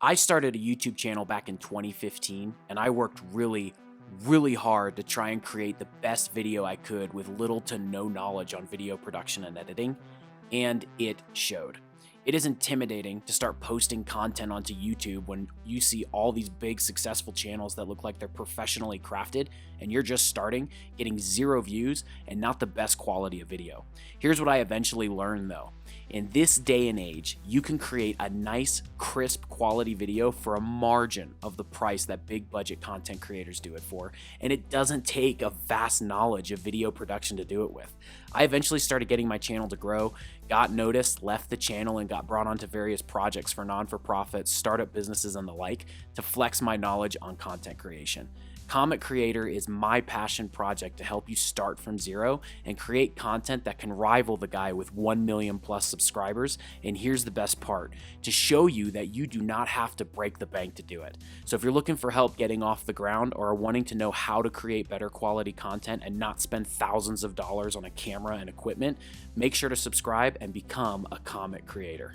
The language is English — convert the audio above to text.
I started a YouTube channel back in 2015, and I worked really hard to try and create the best video I could with little to no knowledge on video production and editing, and it showed. It is intimidating to start posting content onto YouTube when you see all these big successful channels that look like they're professionally crafted and you're just starting, getting 0 views and not the best quality of video. Here's what I eventually learned though. In this day and age, you can create a nice, crisp quality video for a margin of the price that big budget content creators do it for, and it doesn't take a vast knowledge of video production to do it with. I eventually started getting my channel to grow, got noticed, left the channel, and got brought onto various projects for non-for-profits, startup businesses, and the like to flex my knowledge on content creation. Comet Creator is my passion project to help you start from 0 and create content that can rival the guy with 1 million plus subscribers. And here's the best part, to show you that you do not have to break the bank to do it. So if you're looking for help getting off the ground or are wanting to know how to create better quality content and not spend thousands of dollars on a camera and equipment, make sure to subscribe and become a Comet Creator.